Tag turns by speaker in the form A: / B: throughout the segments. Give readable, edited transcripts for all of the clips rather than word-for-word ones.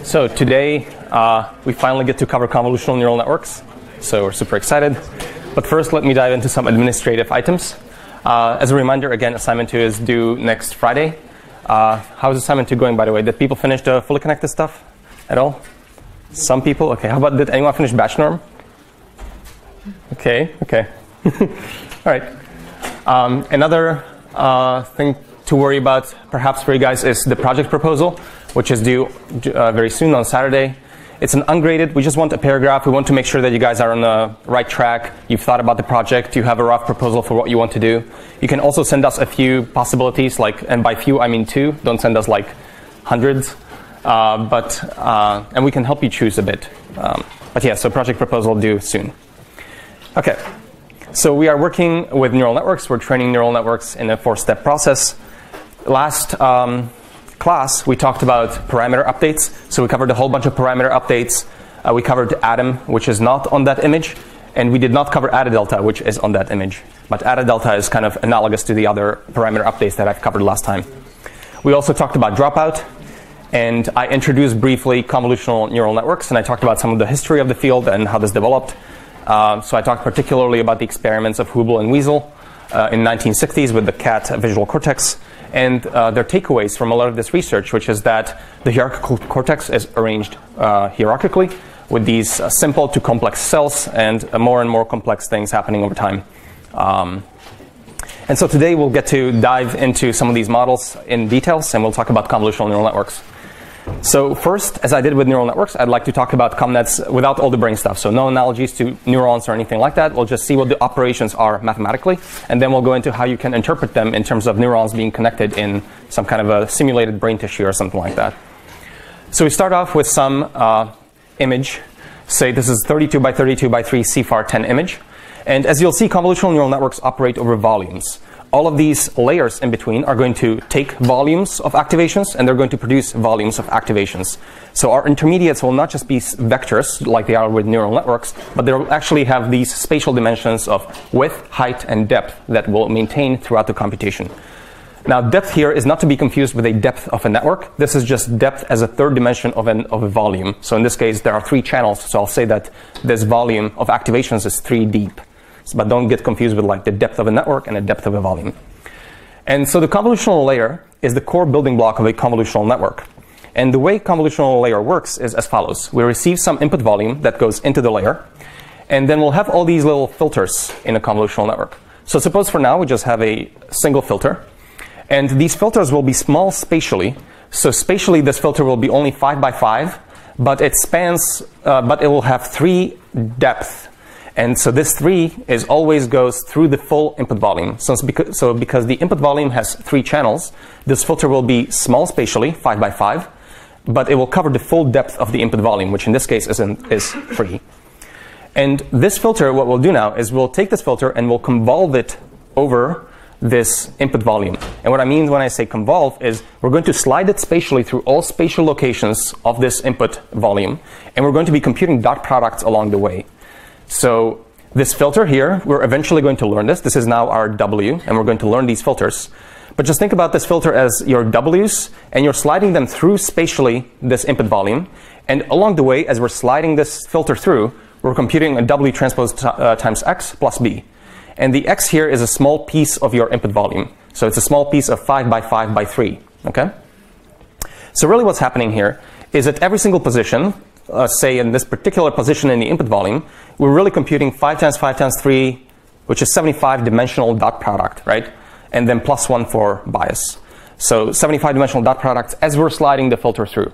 A: So today, we finally get to cover convolutional neural networks. So we're super excited. But first, let me dive into some administrative items. As a reminder, again, assignment 2 is due next Friday. How's assignment 2 going, by the way? Did people finish the fully connected stuff at all? Some people? Okay, how about, did anyone finish batch norm? Okay. All right. Another thing to worry about, perhaps for you guys, is the project proposal, which is due very soon on Saturday. It's an ungraded. We just want a paragraph. We want to make sure that you guys are on the right track. You've thought about the project. You have a rough proposal for what you want to do. You can also send us a few possibilities, and by few I mean 2. Don't send us like hundreds. And we can help you choose a bit. But yeah, so project proposal due soon. Okay. So we are working with neural networks. We're training neural networks in a 4-step process. Last class, we talked about parameter updates. So we covered a whole bunch of parameter updates. We covered Atom, which is not on that image. And we did not cover Ada Delta, which is on that image. But Ada Delta is kind of analogous to the other parameter updates that I've covered last time. We also talked about dropout. And I introduced briefly convolutional neural networks. And I talked about some of the history of the field and how this developed. So I talked particularly about the experiments of Hubel and Wiesel in 1960s with the cat visual cortex. And their takeaways from a lot of this research, which is that the hierarchical cortex is arranged hierarchically with these simple to complex cells and more and more complex things happening over time. And so today we'll get to dive into some of these models in details, and we'll talk about convolutional neural networks. So first, as I did with neural networks, I'd like to talk about ConvNets without all the brain stuff. So no analogies to neurons or anything like that. We'll just see what the operations are mathematically. And then we'll go into how you can interpret them in terms of neurons being connected in some kind of a simulated brain tissue or something like that. So we start off with some image. Say this is 32 by 32 by 3 CFAR10 image. And as you'll see, convolutional neural networks operate over volumes. All of these layers in between are going to take volumes of activations, and they're going to produce volumes of activations. So our intermediates will not just be vectors like they are with neural networks, but they'll actually have these spatial dimensions of width, height, and depth that will maintain throughout the computation. Now, depth here is not to be confused with a depth of a network. This is just depth as a third dimension of a volume. So in this case, there are 3 channels. So I'll say that this volume of activations is 3 deep. But don't get confused with like the depth of a network and the depth of a volume. And so the convolutional layer is the core building block of a convolutional network. And the way convolutional layer works is as follows. We receive some input volume that goes into the layer, and then we'll have all these little filters in a convolutional network. So suppose for now we just have a single filter, and these filters will be small spatially. So spatially this filter will be only 5 by 5, but it spans, but it will have 3 depth. And so this 3 always goes through the full input volume. So because the input volume has 3 channels, this filter will be small spatially, 5 by 5, but it will cover the full depth of the input volume, which in this case is 3. And this filter, what we'll do now is we'll take this filter and we'll convolve it over this input volume. And what I mean when I say convolve is we're going to slide it spatially through all spatial locations of this input volume, and we're going to be computing dot products along the way. So this filter here, we're eventually going to learn this. This is now our W, and we're going to learn these filters. But just think about this filter as your W's, and you're sliding them through spatially this input volume. And along the way, as we're sliding this filter through, we're computing a W transpose times X plus B. And the X here is a small piece of your input volume. So it's a small piece of 5 by 5 by 3. Okay? So really what's happening here is at every single position, say in this particular position in the input volume, we're really computing 5 times 5 times 3, which is 75 dimensional dot product, right? And then plus 1 for bias. So 75 dimensional dot products as we're sliding the filter through.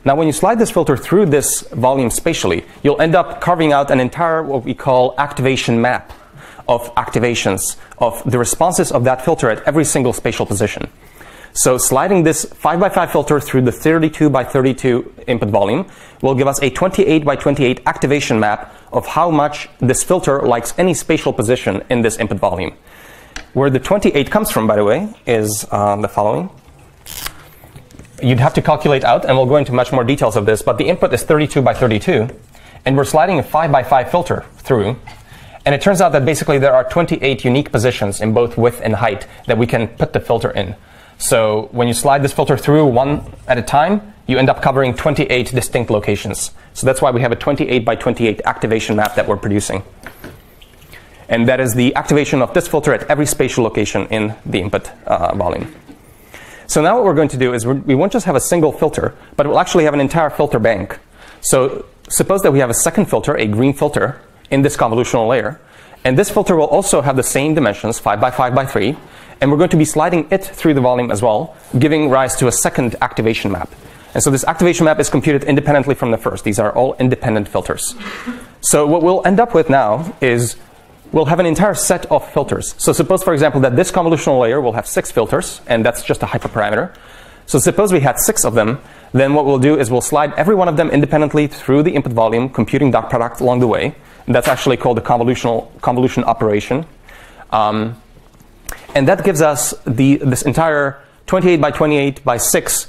A: Now, when you slide this filter through this volume spatially, you'll end up carving out an entire what we call activation map of activations of the responses of that filter at every single spatial position. So sliding this 5 by 5 filter through the 32 by 32 input volume will give us a 28 by 28 activation map of how much this filter likes any spatial position in this input volume. Where the 28 comes from, by the way, is the following. You'd have to calculate out, and we'll go into much more details of this, but the input is 32 by 32, and we're sliding a 5 by 5 filter through. And it turns out that basically there are 28 unique positions in both width and height that we can put the filter in. So when you slide this filter through one at a time, you end up covering 28 distinct locations. So that's why we have a 28 by 28 activation map that we're producing. And that is the activation of this filter at every spatial location in the input volume. So now what we're going to do is we won't just have a single filter, but we'll actually have an entire filter bank. So suppose that we have a second filter, a green filter, in this convolutional layer. And this filter will also have the same dimensions, 5 by 5 by 3. And we're going to be sliding it through the volume as well, giving rise to a second activation map. And so this activation map is computed independently from the first. These are all independent filters. So what we'll end up with now is we'll have an entire set of filters. So suppose, for example, that this convolutional layer will have 6 filters, and that's just a hyperparameter. So suppose we had 6 of them, then what we'll do is we'll slide every one of them independently through the input volume, computing dot product along the way. And that's actually called the convolution operation. And that gives us this entire 28 by 28 by 6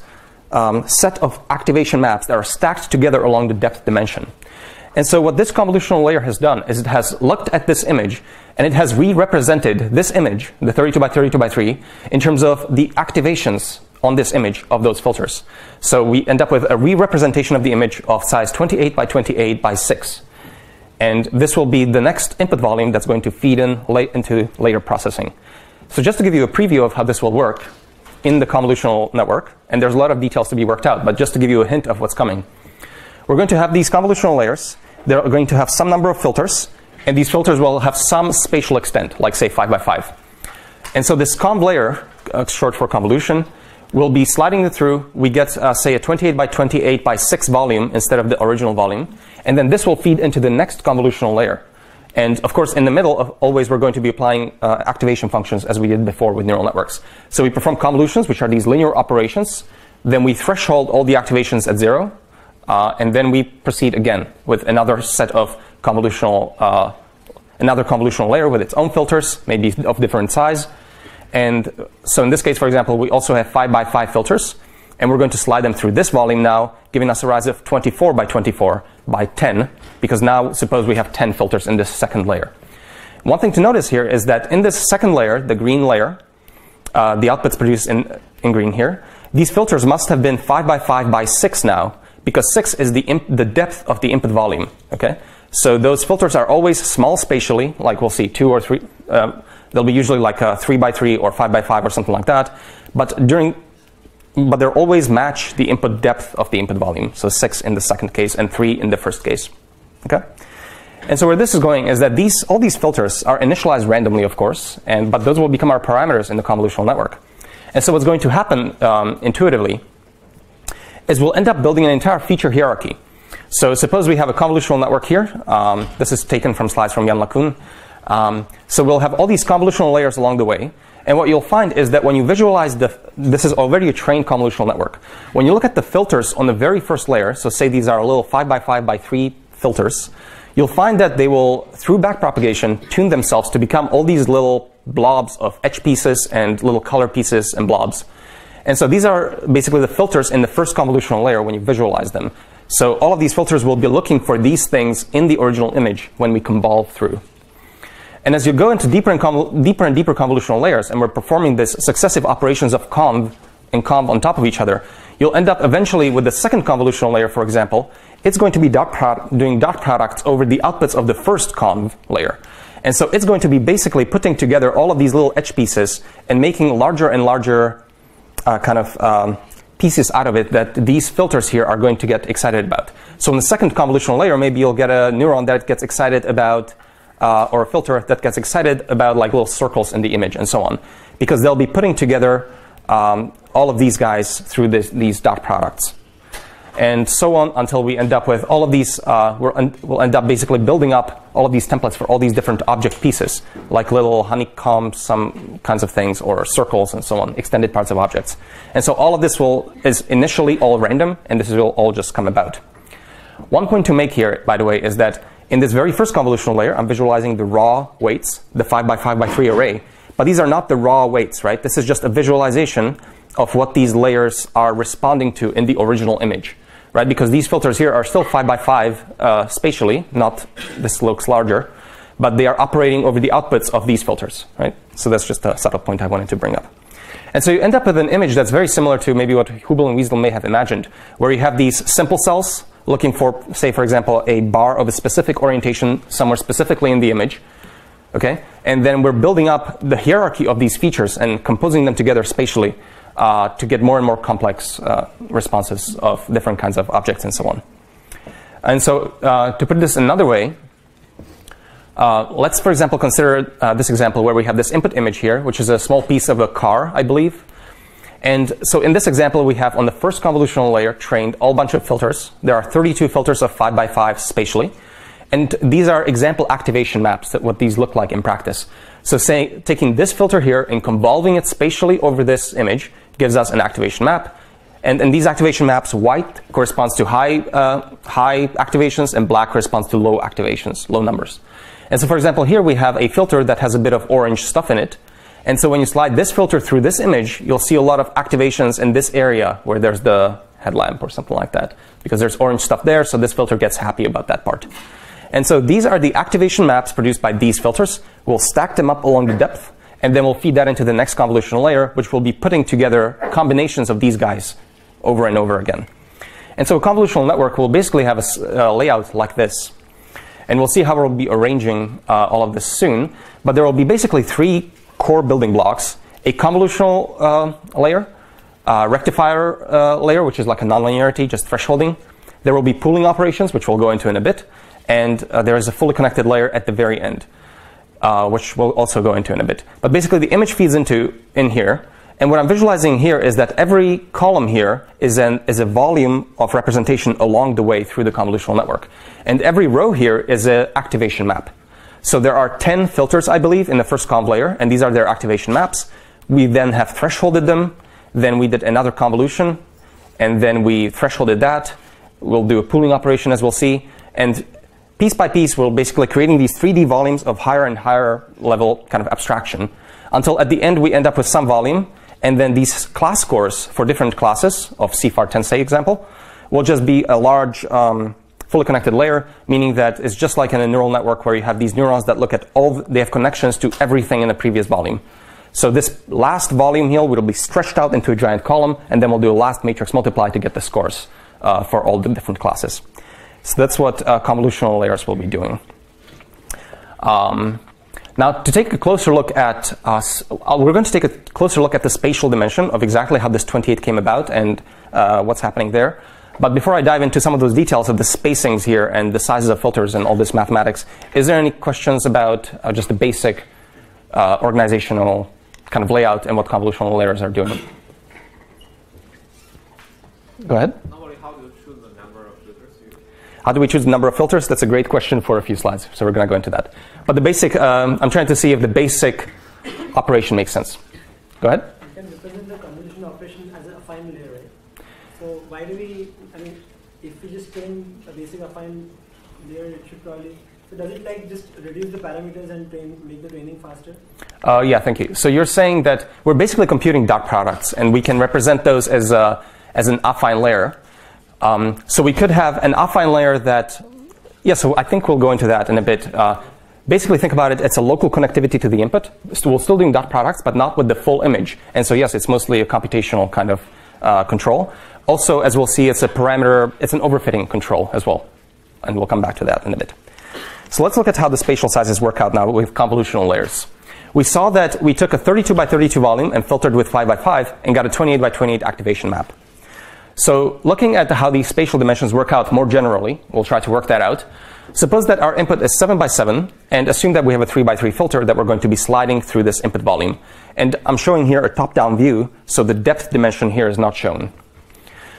A: set of activation maps that are stacked together along the depth dimension. And so what this convolutional layer has done is it has looked at this image and it has re-represented this image, the 32 by 32 by 3, in terms of the activations on this image of those filters. So we end up with a re-representation of the image of size 28 by 28 by 6. And this will be the next input volume that's going to feed into later processing. So just to give you a preview of how this will work in the convolutional network, and there's a lot of details to be worked out, but just to give you a hint of what's coming. We're going to have these convolutional layers. They're going to have some number of filters, and these filters will have some spatial extent, like say 5 by 5. And so this conv layer, short for convolution, will be sliding it through. We get, say, a 28 by 28 by 6 volume instead of the original volume. And then this will feed into the next convolutional layer. And of course, in the middle, always we're going to be applying activation functions as we did before with neural networks. So we perform convolutions, which are these linear operations. Then we threshold all the activations at 0. And then we proceed again with another set of another convolutional layer with its own filters, maybe of different size. And so in this case, for example, we also have 5 by 5 filters. And we're going to slide them through this volume now, giving us a rise of 24 by 24 by 10, because now suppose we have 10 filters in this second layer. One thing to notice here is that in this second layer, the green layer, the outputs produced in green here, these filters must have been 5 by 5 by 6 now, because 6 is the depth of the input volume. Okay, so those filters are always small spatially, like we'll see 2 or 3. They'll be usually like a 3 by 3 or 5 by 5 or something like that. But they'll always match the input depth of the input volume. So 6 in the second case and 3 in the first case. Okay, and so where this is going is that all these filters are initialized randomly, of course, but those will become our parameters in the convolutional network. And so what's going to happen intuitively is we'll end up building an entire feature hierarchy. So suppose we have a convolutional network here. This is taken from slides from Jan LeCun. So we'll have all these convolutional layers along the way. And what you'll find is that when you visualize this is already a trained convolutional network. When you look at the filters on the very first layer, so say these are a little 5 by 5 by 3 filters, you'll find that they will, through backpropagation, tune themselves to become all these little blobs of edge pieces and little color pieces and blobs. And so these are basically the filters in the first convolutional layer when you visualize them. So all of these filters will be looking for these things in the original image when we convolve through. And as you go into deeper and deeper convolutional layers, and we're performing this successive operations of conv and conv on top of each other, you'll end up eventually with the second convolutional layer, for example. It's going to be doing dot products over the outputs of the first conv layer. And so it's going to be basically putting together all of these little edge pieces and making larger and larger pieces out of it that these filters here are going to get excited about. So in the second convolutional layer, maybe you'll get a neuron that gets excited about or a filter that gets excited about like little circles in the image and so on, because they'll be putting together all of these guys through these dot products. And so on until we end up with all of these, we'll end up basically building up all of these templates for all these different object pieces, like little honeycombs, some kinds of things, or circles and so on, extended parts of objects. And so all of this is initially all random, and this will all just come about. One point to make here, by the way, is that in this very first convolutional layer, I'm visualizing the raw weights, the 5 by 5 by 3 array. But these are not the raw weights, right? This is just a visualization of what these layers are responding to in the original image, right? Because these filters here are still 5 by 5 spatially, not this looks larger, but they are operating over the outputs of these filters, right? So that's just a subtle point I wanted to bring up. And so you end up with an image that's very similar to maybe what Hubel and Wiesel may have imagined, where you have these simple cells looking for, say, for example, a bar of a specific orientation somewhere specifically in the image. Okay? And then we're building up the hierarchy of these features and composing them together spatially to get more and more complex responses of different kinds of objects and so on. And so to put this another way, let's, for example, consider this example where we have this input image here, which is a small piece of a car, I believe. And so in this example, we have on the first convolutional layer trained all bunch of filters. There are 32 filters of 5 by 5 spatially. And these are example activation maps, that what these look like in practice. So say, taking this filter here and convolving it spatially over this image gives us an activation map. And in these activation maps, white corresponds to high activations and black corresponds to low activations, low numbers. And so, for example, here we have a filter that has a bit of orange stuff in it. And so when you slide this filter through this image, you'll see a lot of activations in this area where there's the headlamp or something like that, because there's orange stuff there, so this filter gets happy about that part. And so these are the activation maps produced by these filters. We'll stack them up along the depth, and then we'll feed that into the next convolutional layer, which will be putting together combinations of these guys over and over again. And so a convolutional network will basically have a layout like this. And we'll see how we'll be arranging all of this soon. But there will be basically 3 core building blocks: a convolutional layer, a rectifier layer, which is like a nonlinearity, just thresholding. There will be pooling operations, which we'll go into in a bit. And there is a fully connected layer at the very end, which we'll also go into in a bit. But basically, the image feeds in here. And what I'm visualizing here is that every column here is a volume of representation along the way through the convolutional network. And every row here is an activation map. So there are 10 filters, I believe, in the first conv layer, and these are their activation maps. We then have thresholded them. Then we did another convolution, and then we thresholded that. We'll do a pooling operation, as we'll see. And piece by piece, we're basically creating these 3D volumes of higher and higher level kind of abstraction, until at the end we end up with some volume. And then these class scores for different classes of CFAR tensei example will just be a large fully connected layer, meaning that it's just like in a neural network where you have these neurons that look at they have connections to everything in the previous volume. So this last volume here will be stretched out into a giant column, and then we'll do a last matrix multiply to get the scores for all the different classes. So that's what convolutional layers will be doing. Now, to take a closer look at we're going to take a closer look at the spatial dimension of exactly how this 28 came about and what's happening there. But before I dive into some of those details of the spacings here and the sizes of filters and all this mathematics, is there any questions about just the basic organizational kind of layout and what convolutional layers are doing? Go ahead. How do we choose the number of filters? That's a great question for a few slides, so we're going to go into that. But the basic, I'm trying to see if the basic operation makes sense. Go ahead.
B: You can represent the convolution operation as a affine layer, right? So why do we, if we just train a basic affine layer, it should probably, so does it like just reduce the parameters and make the training faster?
A: Yeah, thank you. So you're saying that we're basically computing dot products, and we can represent those as an affine layer. So we could have an affine layer that, yeah, so I think we'll go into that in a bit. Basically, think about it, it's a local connectivity to the input. So we're still doing dot products, but not with the full image. And so, yes, it's mostly a computational kind of control. Also, as we'll see, it's a parameter, it's an overfitting control as well. And we'll come back to that in a bit. So let's look at how the spatial sizes work out now with convolutional layers. We saw that we took a 32 by 32 volume and filtered with 5 by 5 and got a 28 by 28 activation map. So looking at how these spatial dimensions work out more generally, we'll try to work that out. Suppose that our input is 7 by 7, and assume that we have a 3 by 3 filter that we're going to be sliding through this input volume. And I'm showing here a top-down view, so the depth dimension here is not shown.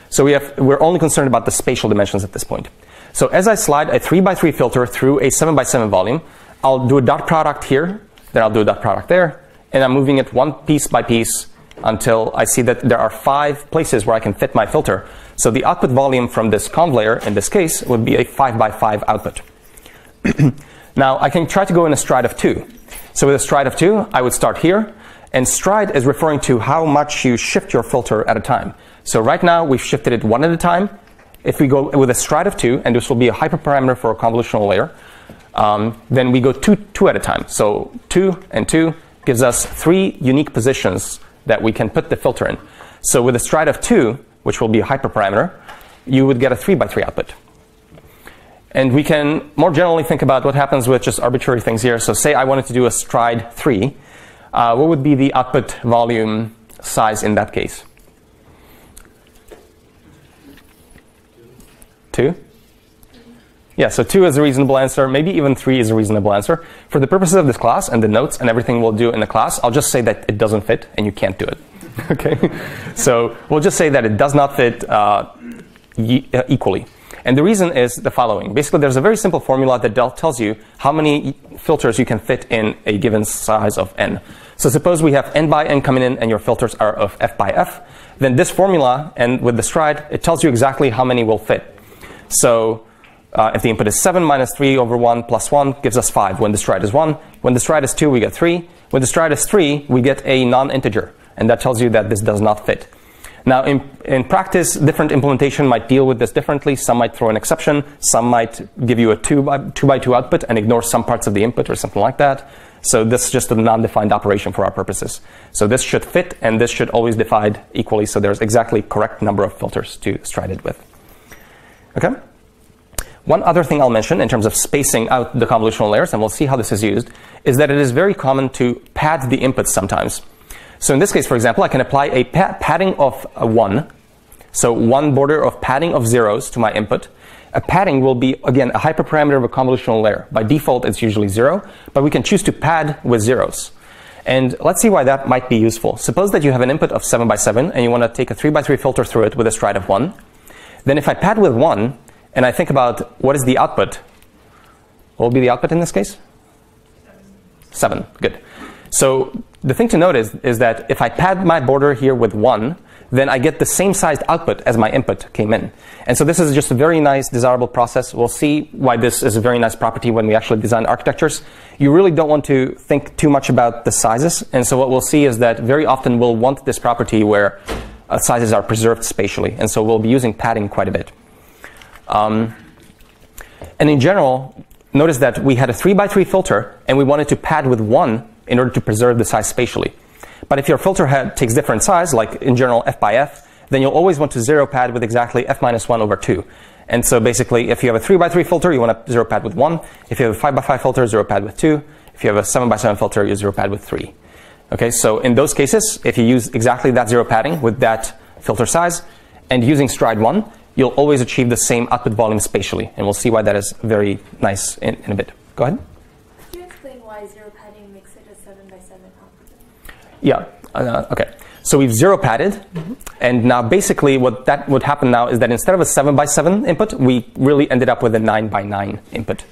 A: So we're only concerned about the spatial dimensions at this point. So as I slide a 3 by 3 filter through a 7 by 7 volume, I'll do a dot product here, then I'll do a dot product there, and I'm moving it one piece by piece until I see that there are 5 places where I can fit my filter. So the output volume from this conv layer, in this case, would be a 5 by 5 output. Now, I can try to go in a stride of 2. So with a stride of 2, I would start here. And stride is referring to how much you shift your filter at a time. So right now, we've shifted it 1 at a time. If we go with a stride of 2, and this will be a hyperparameter for a convolutional layer, then we go 2 at a time. So 2 and 2 gives us 3 unique positions that we can put the filter in. So with a stride of 2, which will be a hyperparameter, you would get a 3x3 output. And we can more generally think about what happens with just arbitrary things here. So say I wanted to do a stride 3. What would be the output volume size in that case? 2? Yeah, so 2 is a reasonable answer. Maybe even 3 is a reasonable answer. For the purposes of this class and the notes and everything we'll do in the class, I'll just say that it doesn't fit and you can't do it. Okay? So we'll just say that it does not fit equally. And the reason is the following. Basically, there's a very simple formula that tells you how many filters you can fit in a given size of n. So suppose we have n by n coming in and your filters are of f by f. Then this formula, and with the stride, it tells you exactly how many will fit. So if the input is 7 minus 3 over 1 plus 1 gives us 5 when the stride is 1. When the stride is 2, we get 3. When the stride is 3, we get a non-integer. And that tells you that this does not fit. Now, in practice, different implementation might deal with this differently. Some might throw an exception. Some might give you a 2 by 2 output and ignore some parts of the input or something like that. So this is just a non-defined operation for our purposes. So this should fit, and this should always divide equally. So there's exactly correct number of filters to stride it with. Okay? One other thing I'll mention in terms of spacing out the convolutional layers, and we'll see how this is used, is that it is very common to pad the inputs sometimes. So in this case, for example, I can apply a padding of a 1. So one border of padding of zeros to my input. A padding will be, again, a hyperparameter of a convolutional layer. By default, it's usually 0, but we can choose to pad with zeros. And let's see why that might be useful. Suppose that you have an input of 7 by 7, and you want to take a 3 by 3 filter through it with a stride of 1. Then if I pad with 1, and I think about what is the output, what will be the output in this case? 7. Good. So the thing to note is that if I pad my border here with 1, then I get the same sized output as my input came in. And so this is just a very nice, desirable process. We'll see why this is a very nice property when we actually design architectures. You really don't want to think too much about the sizes. And so what we'll see is that very often we'll want this property where sizes are preserved spatially. And so we'll be using padding quite a bit. And in general, notice that we had a 3 by 3 filter, and we wanted to pad with 1 in order to preserve the size spatially. But if your filter takes different size, like in general f by f, then you'll always want to zero pad with exactly f minus 1 over 2. And so basically, if you have a 3 by 3 filter, you want to zero pad with 1. If you have a 5 by 5 filter, zero pad with 2. If you have a 7 by 7 filter, you zero pad with 3. Okay, so in those cases, if you use exactly that zero padding with that filter size, and using stride 1, you'll always achieve the same output volume spatially. And we'll see why that is very nice in a bit. Go ahead.
C: Could you explain why zero padding makes it a 7 by 7 output?
A: Yeah. Okay. So we've zero padded. And now basically what that would happen now is that instead of a 7 by 7 input, we really ended up with a 9 by 9 input.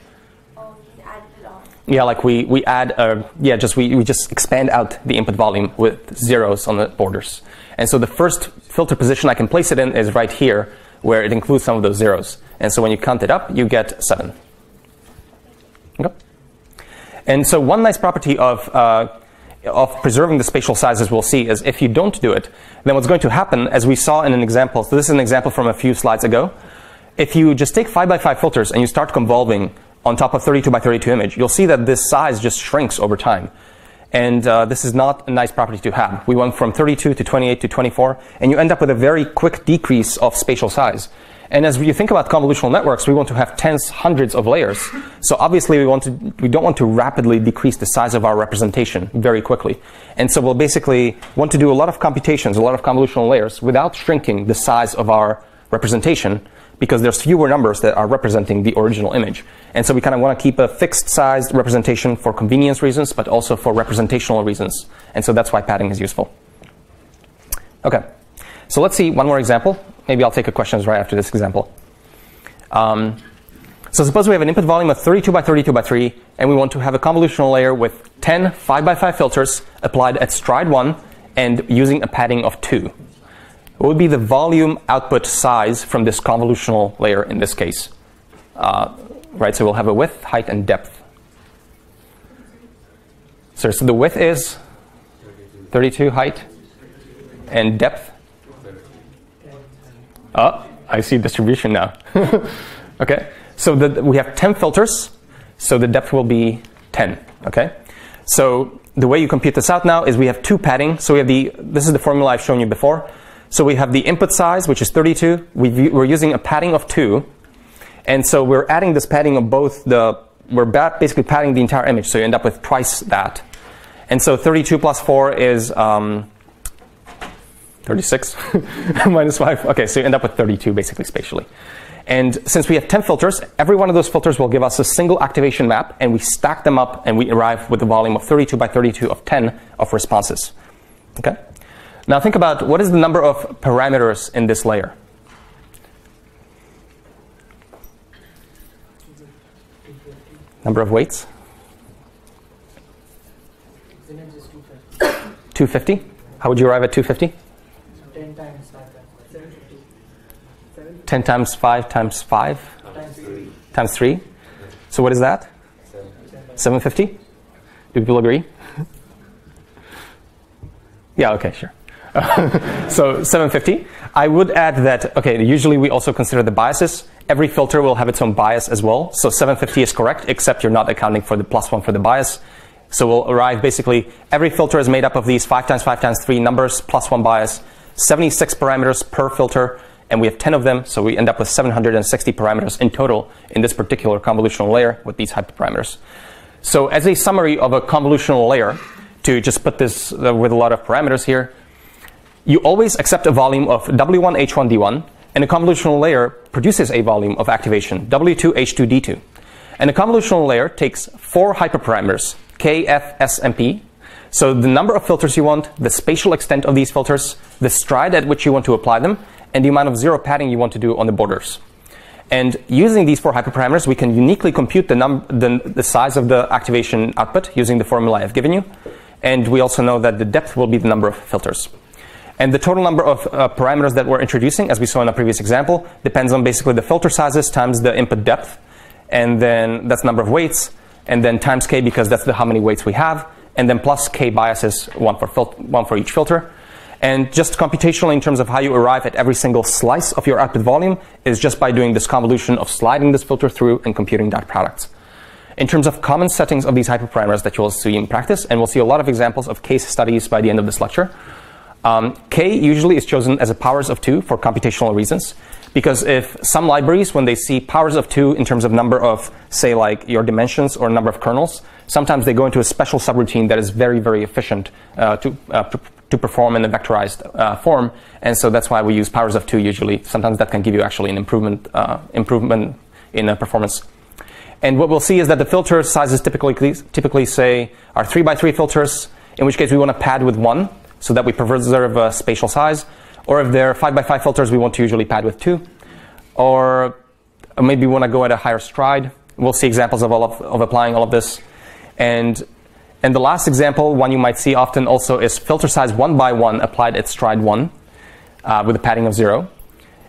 C: Oh, you added it on.
A: Yeah, like we add, we just expand out the input volume with zeros on the borders. And so the first filter position I can place it in is right here, where it includes some of those zeros. And so when you count it up, you get 7. Okay. And so one nice property of preserving the spatial sizes we'll see is if you don't do it, then what's going to happen, as we saw in an example, so this is an example from a few slides ago, if you just take 5 by 5 filters and you start convolving on top of 32 by 32 image, you'll see that this size just shrinks over time. And this is not a nice property to have. We went from 32 to 28 to 24, and you end up with a very quick decrease of spatial size. And as you think about convolutional networks, we want to have tens, hundreds of layers. So obviously, we don't want to rapidly decrease the size of our representation very quickly. And so we'll basically want to do a lot of computations, a lot of convolutional layers, without shrinking the size of our representation, because there's fewer numbers that are representing the original image. And so we kind of want to keep a fixed sized representation for convenience reasons, but also for representational reasons. And so that's why padding is useful. Okay, so let's see one more example. Maybe I'll take a questions right after this example. So suppose we have an input volume of 32 by 32 by 3, and we want to have a convolutional layer with 10 5 by 5 filters applied at stride 1 and using a padding of 2. What would be the volume output size from this convolutional layer in this case? Right, so we'll have a width, height, and depth. So the width is 32 height, and depth? Oh, I see distribution now. Okay, so we have 10 filters, so the depth will be 10. Okay, so the way you compute this out now is we have 2 padding. So we have this is the formula I've shown you before. So we have the input size, which is 32. We're using a padding of 2. And so we're adding this padding of both we're basically padding the entire image. So you end up with twice that. And so 32 plus 4 is 36 minus 5. Okay, so you end up with 32 basically spatially. And since we have 10 filters, every one of those filters will give us a single activation map, and we stack them up, and we arrive with a volume of 32 by 32 of 10 of responses. Okay? Now think about what is the number of parameters in this layer? Number of weights? 250. How would you arrive at 250?
B: 10 times 5 times 750.
A: 10 times 5 times 5?
B: Times 3.
A: Times 3. So what is that? 750? Do people agree? Yeah, okay, sure. So 750. I would add that, okay, usually we also consider the biases. Every filter will have its own bias as well. So 750 is correct, except you're not accounting for the +1 for the bias. So we'll arrive basically, every filter is made up of these 5 times 5 times 3 numbers +1 bias, 76 parameters per filter, and we have 10 of them, so we end up with 760 parameters in total in this particular convolutional layer with these hyperparameters. So as a summary of a convolutional layer, to just put this with a lot of parameters here, you always accept a volume of W1, H1, D1, and a convolutional layer produces a volume of activation, W2, H2, D2. And a convolutional layer takes 4 hyperparameters, K, F, S, and P. So the number of filters you want, the spatial extent of these filters, the stride at which you want to apply them, and the amount of zero padding you want to do on the borders. And using these 4 hyperparameters, we can uniquely compute the size of the activation output using the formula I've given you. And we also know that the depth will be the number of filters. And the total number of parameters that we're introducing, as we saw in a previous example, depends on basically the filter sizes times the input depth. And then that's number of weights. And then times K, because that's how many weights we have. And then plus K biases, one for each filter. And just computationally, in terms of how you arrive at every single slice of your output volume, is just by doing this convolution of sliding this filter through and computing dot products. In terms of common settings of these hyperparameters that you'll see in practice, and we'll see a lot of examples of case studies by the end of this lecture, K usually is chosen as a powers of 2 for computational reasons. Because if some libraries, when they see powers of 2 in terms of number of, say, like your dimensions or number of kernels, sometimes they go into a special subroutine that is very, very efficient to perform in a vectorized form. And so that's why we use powers of 2 usually. Sometimes that can give you actually an improvement in performance. And what we'll see is that the filter sizes typically say are 3 by 3 filters, in which case we want to pad with 1 so that we preserve a spatial size. Or if they're 5 by 5 filters, we want to usually pad with 2. Or maybe we want to go at a higher stride. We'll see examples of applying all of this. And the last example, one you might see often also, is filter size 1 by 1 applied at stride 1 with a padding of 0.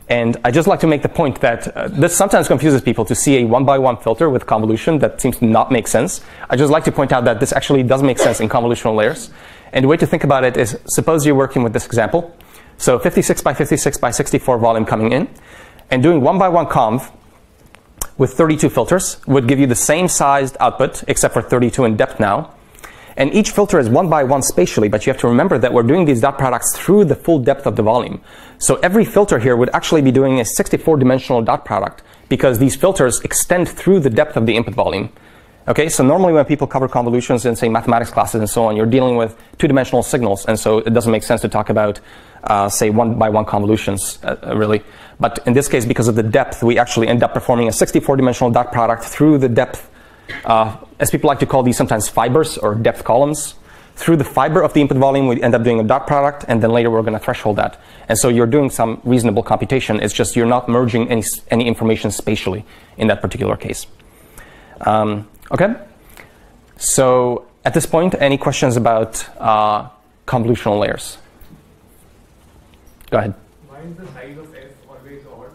A: And I just like to make the point that this sometimes confuses people to see a 1 by 1 filter with convolution that seems to not make sense. I just like to point out that this actually does make sense in convolutional layers. And the way to think about it is, suppose you're working with this example. So 56 by 56 by 64 volume coming in, and doing 1 by 1 conv with 32 filters would give you the same sized output, except for 32 in depth now. And each filter is 1 by 1 spatially, but you have to remember that we're doing these dot products through the full depth of the volume. So every filter here would actually be doing a 64-dimensional dot product, because these filters extend through the depth of the input volume. Okay, so normally when people cover convolutions in, say, mathematics classes and so on, you're dealing with 2-dimensional signals, and so it doesn't make sense to talk about, say, 1 by 1 convolutions, really. But in this case, because of the depth, we actually end up performing a 64-dimensional dot product through the depth, as people like to call these sometimes fibers or depth columns. Through the fiber of the input volume, we end up doing a dot product, and then later we're going to threshold that. And so you're doing some reasonable computation. It's just you're not merging any information spatially in that particular case. Okay, so at this point, any questions about convolutional layers? Go ahead.
D: Why is the size of F always odd?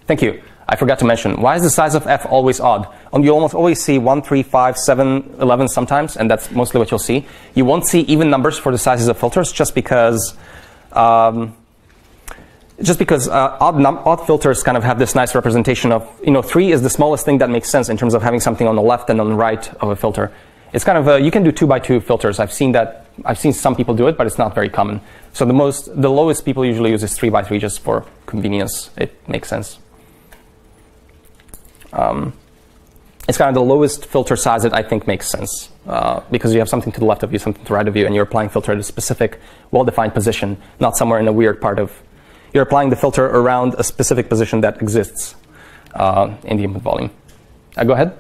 A: Thank you. I forgot to mention, why is the size of F always odd? You almost always see 1, 3, 5, 7, 11 sometimes, and that's mostly what you'll see. You won't see even numbers for the sizes of filters just because odd filters kind of have this nice representation of, 3 is the smallest thing that makes sense in terms of having something on the left and on the right of a filter. It's kind of you can do 2x2 filters. I've seen some people do it, but it's not very common. So the lowest people usually use is 3x3 just for convenience. It makes sense. It's kind of the lowest filter size that I think makes sense because you have something to the left of you, something to the right of you, and you're applying filter at a specific, well-defined position, not somewhere in a weird part of. You're applying the filter around a specific position that exists in the input volume. Go ahead.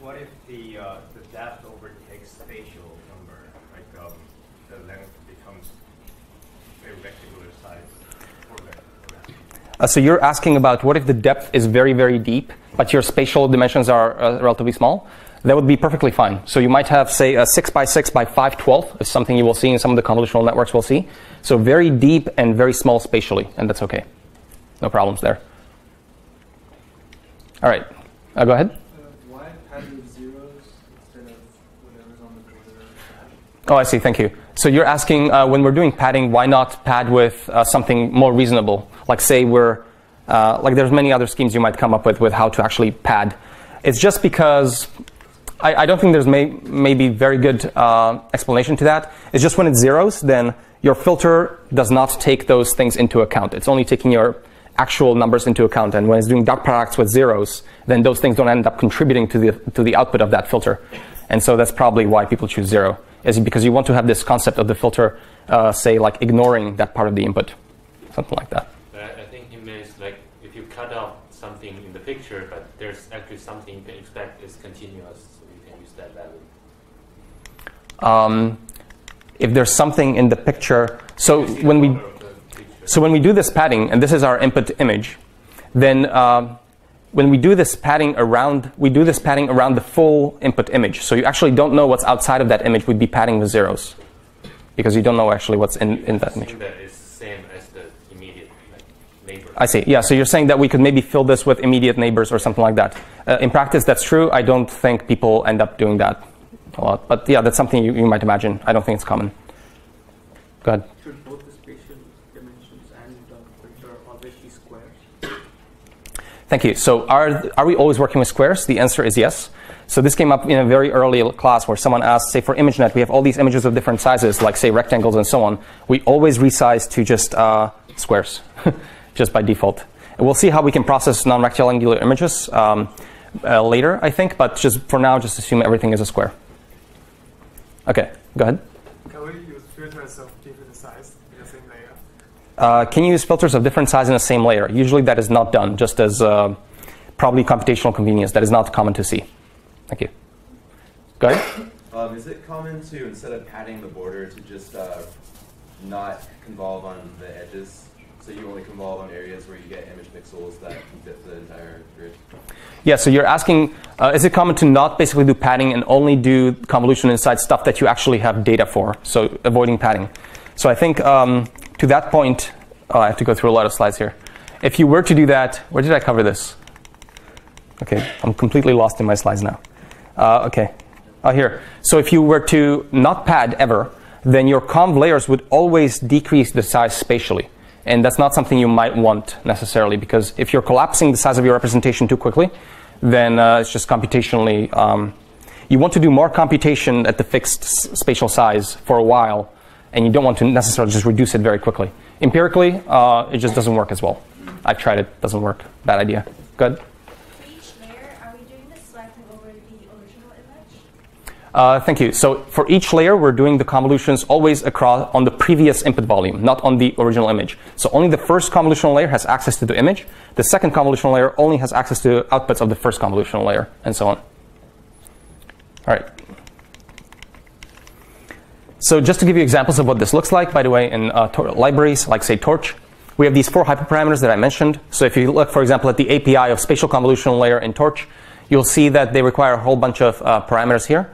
E: What if the depth overtakes spatial number, like the length becomes a rectangular size?
A: So you're asking about what if the depth is very, very deep, but your spatial dimensions are relatively small? That would be perfectly fine. So you might have, say, a 6x6 by 512 is something you will see in some of the convolutional networks we'll see. So very deep and very small spatially, and that's OK. No problems there. All right. Go ahead.
D: Why pad with zeros instead of whatever's on the border?
A: Oh, I see. Thank you. So you're asking, when we're doing padding, why not pad with something more reasonable? Like, say, like there's many other schemes you might come up with how to actually pad. It's just because I don't think there's maybe very good explanation to that. It's just when it's zeros, then your filter does not take those things into account. It's only taking your actual numbers into account. And when it's doing dot products with zeros, then those things don't end up contributing to the output of that filter. And so that's probably why people choose 0, is because you want to have this concept of the filter, say, like ignoring that part of the input, something like that.
F: I think it means like if you cut off something in the picture, but there's actually something you can expect is continuous, so you can use that value.
A: If there's something in the picture, so when we do this padding, and this is our input image, then when we do this padding around, the full input image. So you actually don't know what's outside of that image. We'd be padding with zeros because you don't know actually what's in that image.
F: That is the same as the immediate neighbor.
A: I see. Yeah. So you're saying that we could maybe fill this with immediate neighbors or something like that. In practice, that's true. I don't think people end up doing that a lot. But yeah, that's something you might imagine. I don't think it's common. Go ahead.
D: Should both the spatial dimensions and the filter always be squares?
A: Thank you. So are we always working with squares? The answer is yes. So this came up in a very early class where someone asked, say for ImageNet, we have all these images of different sizes, like say rectangles and so on. We always resize to just squares, just by default. And we'll see how we can process non-rectangular images later, I think. But just for now, just assume everything is a square. OK, go ahead.
D: Can we use filters of different size in the same layer?
A: Can you use filters of different size in the same layer? Usually that is not done, just as probably computational convenience. That is not common to see. Thank you. Go ahead.
G: Is it common to, instead of padding the border, to just not convolve on the edges? So you only convolve on areas where you get image pixels that can fit the entire grid? Yeah,
A: so you're asking, is it common to not basically do padding and only do convolution inside stuff that you actually have data for? So avoiding padding. So I think to that point, I have to go through a lot of slides here. If you were to do that, where did I cover this? OK, I'm completely lost in my slides now. OK, here. So if you were to not pad ever, then your conv layers would always decrease the size spatially. And that's not something you might want necessarily, because if you're collapsing the size of your representation too quickly, then it's just computationally. You want to do more computation at the fixed spatial size for a while, and you don't want to necessarily just reduce it very quickly. Empirically, it just doesn't work as well. I've tried it. Doesn't work. Bad idea. Good. Thank you. So for each layer, we're doing the convolutions always across on the previous input volume, not on the original image. So only the first convolutional layer has access to the image. The second convolutional layer only has access to outputs of the first convolutional layer, and so on. All right. So just to give you examples of what this looks like, by the way, in libraries like, say, Torch, we have these 4 hyperparameters that I mentioned. So if you look, for example, at the API of spatial convolutional layer in Torch, you'll see that they require a whole bunch of parameters here.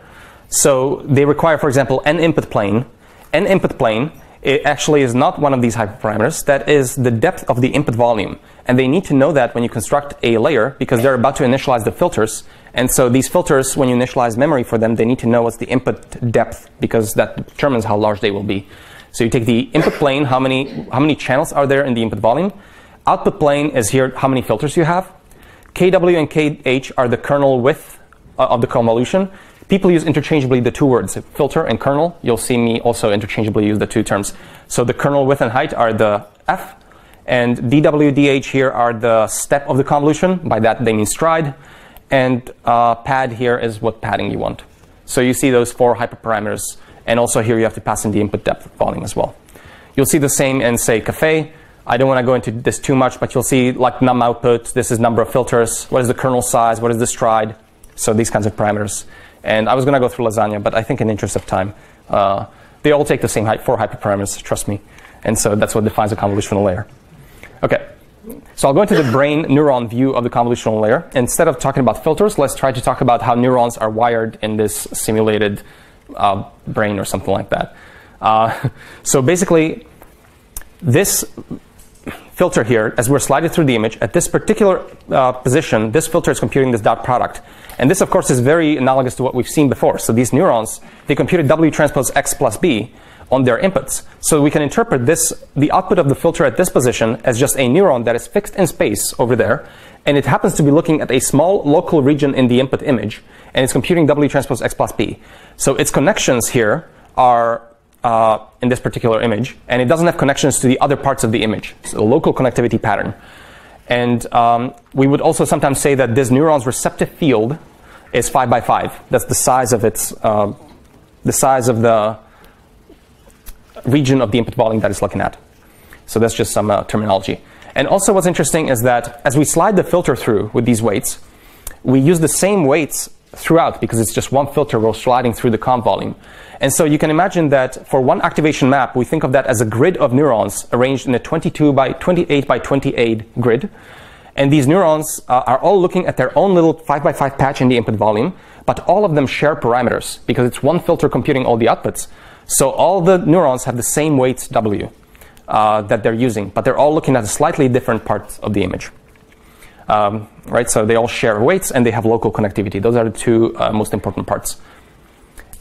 A: So they require, for example, an input plane. An input plane, it actually is not one of these hyperparameters. That is the depth of the input volume. And they need to know that when you construct a layer, because they're about to initialize the filters. And so these filters, when you initialize memory for them, they need to know what's the input depth, because that determines how large they will be. So you take the input plane, how many channels are there in the input volume. Output plane is here, how many filters you have. KW and KH are the kernel width of the convolution. people use interchangeably the two words, filter and kernel. You'll see me also interchangeably use the two terms. So the kernel width and height are the f, and dw/dh here are the step of the convolution. By that they mean stride. And pad here is what padding you want. So you see those 4 hyperparameters, and also here you have to pass in the input depth volume as well. You'll see the same in, say, Café. I don't want to go into this too much, but you'll see like num output, this is number of filters, what is the kernel size, what is the stride, so these kinds of parameters. And I was going to go through lasagna, but I think in the interest of time, they all take the same 4 hyperparameters, trust me. And so that's what defines a convolutional layer. Okay. So I'll go into the brain neuron view of the convolutional layer. Instead of talking about filters, let's try to talk about how neurons are wired in this simulated brain or something like that. So basically, this filter here, as we're sliding through the image, at this particular position, this filter is computing this dot product. And this, of course, is very analogous to what we've seen before. So these neurons, they computed W transpose X plus B on their inputs. So we can interpret this, the output of the filter at this position, as just a neuron that is fixed in space over there, and it happens to be looking at a small local region in the input image, and it's computing W transpose X plus B. So its connections here are in this particular image, and it doesn't have connections to the other parts of the image, so a local connectivity pattern. And we would also sometimes say that this neuron's receptive field is 5 by 5. That's the size of its, the size of the region of the input volume that it's looking at. So that's just some terminology. And also what's interesting is that as we slide the filter through with these weights, we use the same weights throughout because it's just one filter we're sliding through the conv volume. And so you can imagine that for one activation map, we think of that as a grid of neurons arranged in a 22 by 28 by 28 grid. And these neurons are all looking at their own little 5 by 5 patch in the input volume, but all of them share parameters because it's one filter computing all the outputs. So all the neurons have the same weights W that they're using, but they're all looking at a slightly different parts of the image. Right? So they all share weights and they have local connectivity. Those are the two most important parts.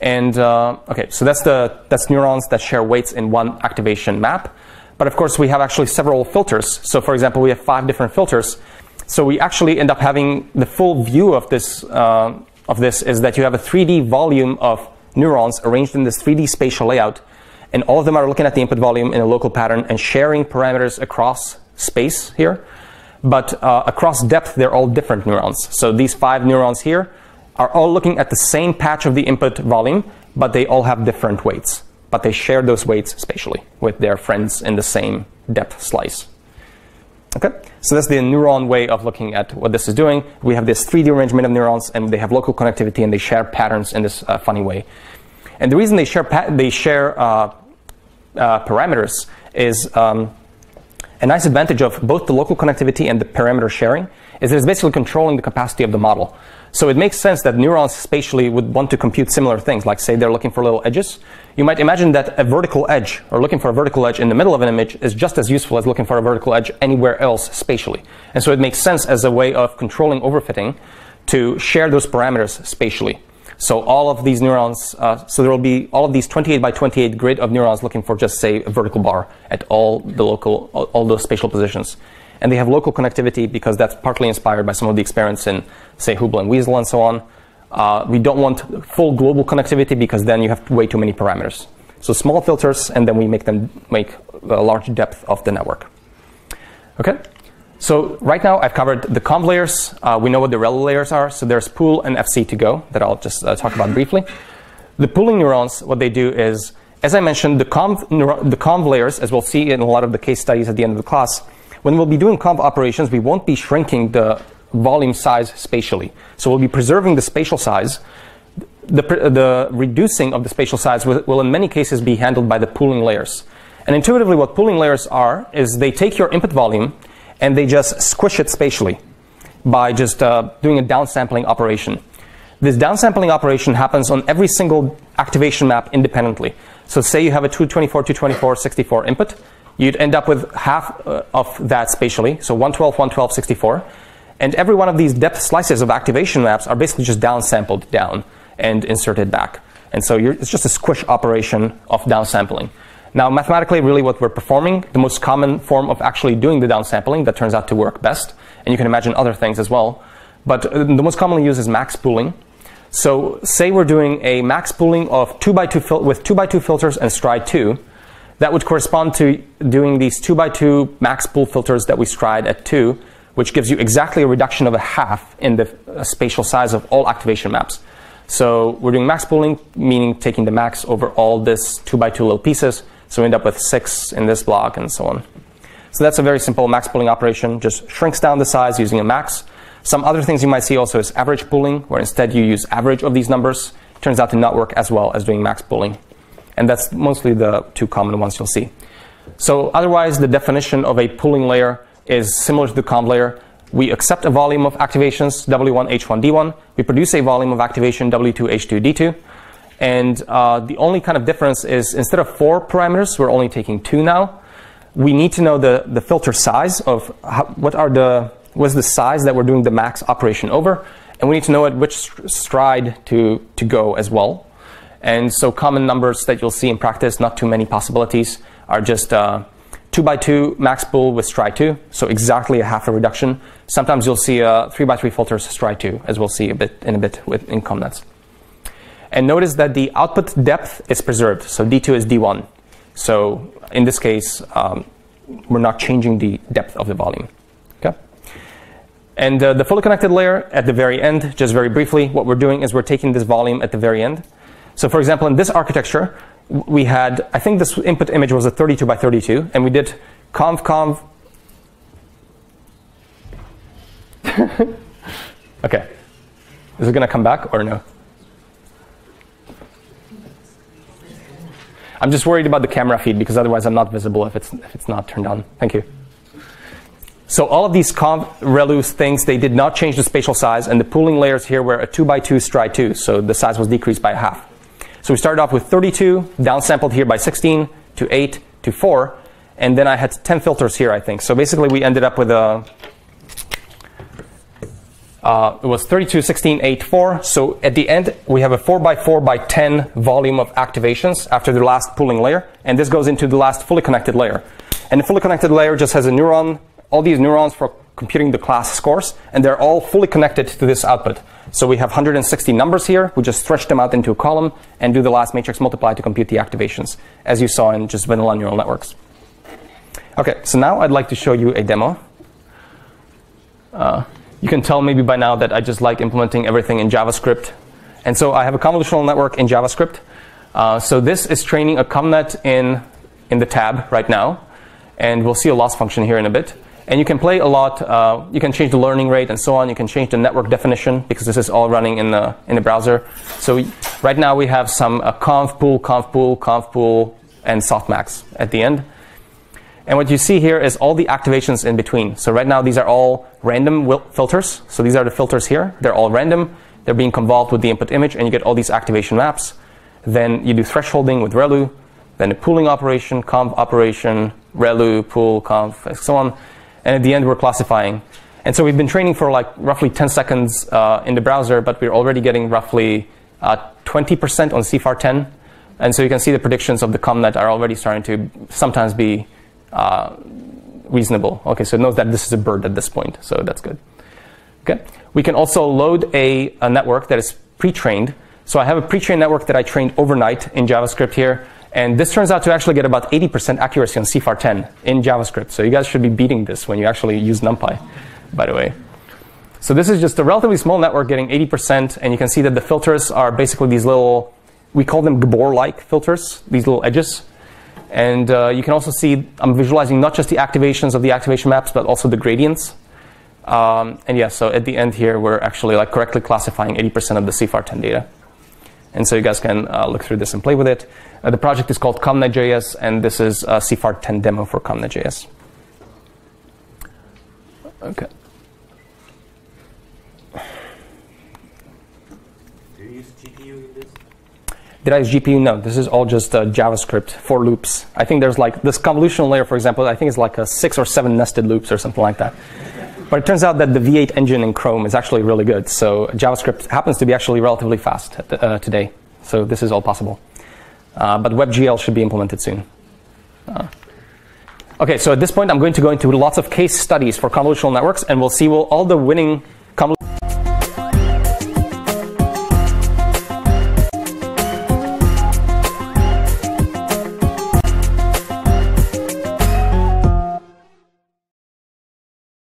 A: And okay, so that's neurons that share weights in one activation map. But of course, we have actually several filters. So for example, we have 5 different filters. So we actually end up having the full view of this is that you have a 3D volume of neurons arranged in this 3D spatial layout, and all of them are looking at the input volume in a local pattern and sharing parameters across space here. But across depth, they're all different neurons. So these 5 neurons here are all looking at the same patch of the input volume, but they all have different weights. But they share those weights spatially with their friends in the same depth slice. Okay, so that's the neuron way of looking at what this is doing. We have this 3D arrangement of neurons, and they have local connectivity, and they share patterns in this funny way. And the reason they share parameters is a nice advantage of both the local connectivity and the parameter sharing is that it's basically controlling the capacity of the model. So it makes sense that neurons spatially would want to compute similar things, like say they're looking for little edges. You might imagine that a vertical edge, or looking for a vertical edge in the middle of an image, is just as useful as looking for a vertical edge anywhere else spatially. And so it makes sense as a way of controlling overfitting to share those parameters spatially. So all of these neurons, so there will be all of these 28 by 28 grid of neurons looking for just, say, a vertical bar at all those spatial positions. And they have local connectivity because that's partly inspired by some of the experiments in, say, Hubble and Weasel and so on. We don't want full global connectivity because then you have way too many parameters. So small filters, and then we make them make a large depth of the network. Okay? So right now I've covered the conv layers. We know what the rel layers are. So there's pool and FC to go that I'll just talk about briefly. The pooling neurons, what they do is, as I mentioned, the conv layers, as we'll see in a lot of the case studies at the end of the class, when we'll be doing conv operations, we won't be shrinking the volume size spatially. So we'll be preserving the spatial size. The reducing of the spatial size will in many cases be handled by the pooling layers. And intuitively what pooling layers are is they take your input volume and they just squish it spatially by just doing a downsampling operation. This downsampling operation happens on every single activation map independently. So say you have a 224, 224, 64 input. You'd end up with half of that spatially, so 112, 112, 64. And every one of these depth slices of activation maps are basically just downsampled down and inserted back. And so it's just a squish operation of downsampling. Now, mathematically, really what we're performing, the most common form of actually doing the downsampling that turns out to work best, and you can imagine other things as well, but the most commonly used is max pooling. So say we're doing a max pooling of 2x2 with 2x2 filters and stride 2. That would correspond to doing these 2x2 max pool filters that we stride at 2, which gives you exactly a reduction of a half in the spatial size of all activation maps. So we're doing max pooling, meaning taking the max over all this 2x2 little pieces. So we end up with 6 in this block and so on. So that's a very simple max pooling operation, just shrinks down the size using a max. Some other things you might see also is average pooling, where instead you use average of these numbers. It turns out to not work as well as doing max pooling. And that's mostly the two common ones you'll see. So otherwise, the definition of a pooling layer is similar to the conv layer. We accept a volume of activations, W1, H1, D1. We produce a volume of activation, W2, H2, D2. And the only kind of difference is instead of 4 parameters, we're only taking 2 now. We need to know the filter size of what's the size that we're doing the max operation over. And we need to know at which stride to go as well. And so common numbers that you'll see in practice, not too many possibilities, are just 2x2 max pool with stride 2, so exactly a half a reduction. Sometimes you'll see 3x3 filters stride 2, as we'll see in a bit in ComNets. And notice that the output depth is preserved, so D2 is D1. So in this case, we're not changing the depth of the volume. Okay? And the fully connected layer at the very end, just very briefly, what we're doing is we're taking this volume at the very end. So for example, in this architecture, we had, I think this input image was a 32 by 32, and we did conv. Okay. Is it going to come back or no? I'm just worried about the camera feed because otherwise I'm not visible if it's not turned on. Thank you. So all of these conv relus things, they did not change the spatial size, and the pooling layers here were a 2x2 stride 2, so the size was decreased by a half. So we started off with 32, downsampled here by 16 to 8 to 4, and then I had 10 filters here, I think. So basically we ended up with a, it was 32, 16, 8, 4. So at the end, we have a 4x4 by 10 volume of activations after the last pooling layer, and this goes into the last fully connected layer. And the fully connected layer just has a neuron, all these neurons for computing the class scores, and they're all fully connected to this output. So we have 160 numbers here. We just stretch them out into a column and do the last matrix multiply to compute the activations, as you saw in just vanilla neural networks. Okay, so now I'd like to show you a demo. You can tell maybe by now that I just like implementing everything in JavaScript. And so I have a convolutional network in JavaScript. So this is training a ComNet in the tab right now. And we'll see a loss function here in a bit. And you can play a lot. You can change the learning rate and so on. You can change the network definition because this is all running in the browser. So right now we have some conv pool, and softmax at the end. And what you see here is all the activations in between. So right now these are all random filters. So these are the filters here. They're all random. They're being convolved with the input image, and you get all these activation maps. Then you do thresholding with relu, then a pooling operation, conv operation, relu, pool, conv, and so on. And at the end, we're classifying. And so we've been training for like roughly 10 seconds in the browser, but we're already getting roughly 20% on CFAR10. And so you can see the predictions of the ComNet are already starting to sometimes be reasonable. Okay, so it knows that this is a bird at this point, so that's good. Okay, we can also load a network that is pre-trained. So I have a pre-trained network that I trained overnight in JavaScript here. And this turns out to actually get about 80% accuracy on CFAR10 in JavaScript. So you guys should be beating this when you actually use NumPy, by the way. So this is just a relatively small network getting 80%. And you can see that the filters are basically these little, we call them Gabor-like filters, these little edges. And you can also see I'm visualizing not just the activations of the activation maps, but also the gradients. And yeah, so at the end here, we're actually like correctly classifying 80% of the CFAR10 data. And so you guys can look through this and play with it. The project is called ComNet.js, and this is a CFAR10 demo for ComNet.js. Okay.
F: Do you use GPU in this?
A: Did I use GPU? No, this is all just JavaScript for loops. I think there's like this convolutional layer, for example, I think it's like a 6 or 7 nested loops or something like that. But it turns out that the V8 engine in Chrome is actually really good. So JavaScript happens to be actually relatively fast today. So this is all possible. But WebGL should be implemented soon. Okay, so at this point, I'm going to go into lots of case studies for convolutional networks, and we'll see all the winning